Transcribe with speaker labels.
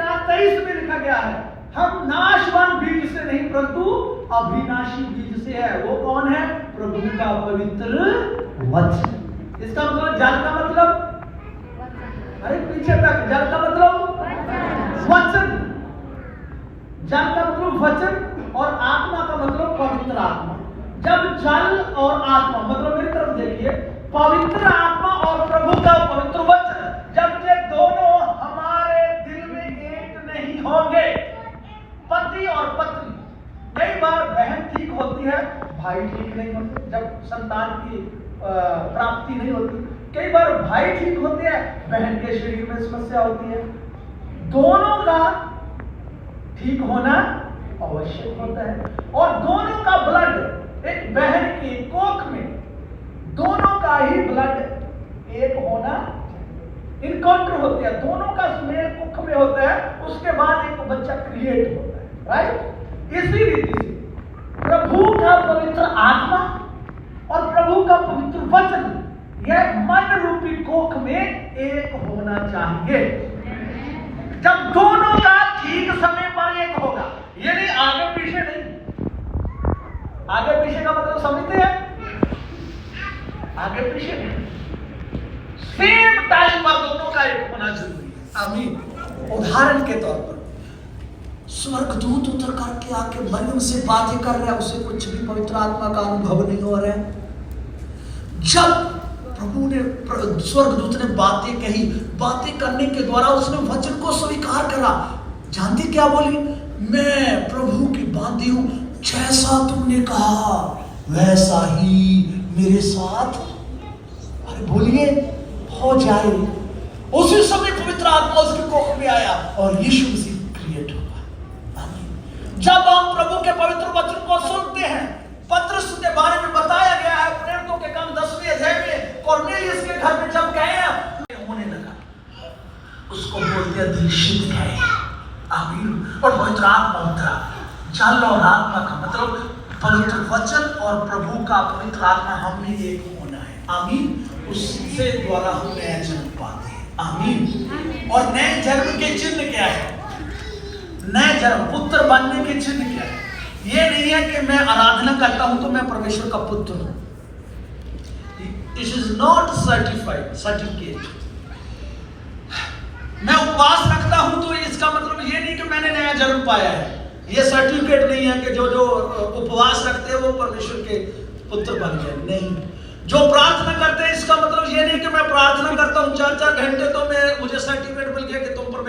Speaker 1: 23 में लिखा गया है, हम नाशवान बीज से नहीं परंतु अविनाशी बीज से है। वो कौन है? प्रभु का पवित्र वचन। इसका मतलब जल का मतलब, अरे पीछे तक, जल का मतलब वचन। जल का मतलब वचन और आत्मा का मतलब पवित्र आत्मा। जब जल और आत्मा, मतलब मेरी तरफ देखिए, पवित्र आत्मा और प्रभु का पवित्र वचन, जब ये दोनों हमारे दिल में एक नहीं होंगे, पति और पत्नी, कई बार बहन ठीक होती है, भाई ठीक नहीं होते, जब संतान की प्राप्ति नहीं होती, कई बार भाई ठीक होते हैं, बहन के शरीर में समस्या होती है। दोनों का ठीक होना आवश्यक होता है और दोनों का ब्लड, एक बहन की कोख में दोनों का ही ब्लड एक होना, इनकाउंटर होते हैं, दोनों का स्मेल कोख में होता है, उसके बाद एक बच्चा क्रिएट होता है, राइट। इसी रीति से प्रभु का पवित्र आत्मा और प्रभु का पवित्र वचन, यह मन रूपी कोख में एक होना चाहिए। जब दोनों का ठीक समय पर एक होगा, ये नहीं आगे पीछे नहीं। आगे पीछे का मतलब समझते हैं? आगे पीछे नहीं, सेम टाइम पर दोनों का एक होना जरूरी है। आमीन। उदाहरण के तौर पर स्वर्गदूत उतर करके आके मरियम से बातें कर रहा है, उसे कुछ भी पवित्र आत्मा का अनुभव नहीं हो रहा है। जब प्रभु ने, स्वर्गदूत ने बातें कही, बातें करने के द्वारा उसने वचन को स्वीकार करा। जानते क्या बोली? मैं प्रभु की बांधी हूं, जैसा तुमने कहा वैसा ही मेरे साथ, अरे बोलिए, हो जाए। उसी समय पवित्र आत्मा उसके कोख में आया और यीशु मसीह क्रिएट हुआ। जब हम प्रभु के पवित्र वचन को सुनते हैं, पतरस के बारे में बताया गया है प्रेरितों के काम 10वें अध्याय में, कॉर्नेलियस के घर में जब गए होने लगा, उसको बोलते हैं दिल शीत गए। आमीन। और पवित्र आत्मा उतरा। जल और आत्मा का मतलब पवित्र वचन और प्रभु का पवित्र आत्मा हम में एक होना है। आमीन। उससे द्वारा हम नया जन्म पाते हैं। आमीन। और नए जन्म के चिन्ह क्या है? नए जन्म, पुत्र बनने के चिन्ह क्या है? ये नहीं है कि मैं आराधना करता हूं तो मैं परमेश्वर का पुत्र हूं। It is not certificate। मैं उपवास रखता हूं तो इसका मतलब ये नहीं कि मैंने नया जन्म पाया है। ये सर्टिफिकेट नहीं है कि जो उपवास रखते हैं वो परमेश्वर के पुत्र बन गए। नहीं। जो प्रार्थना करते हैं, इसका मतलब ये नहीं कि मैं प्रार्थना करता हूं 4-4 घंटे तो मुझे सर्टिफिकेट मिल गया कि तुम परमेश्वर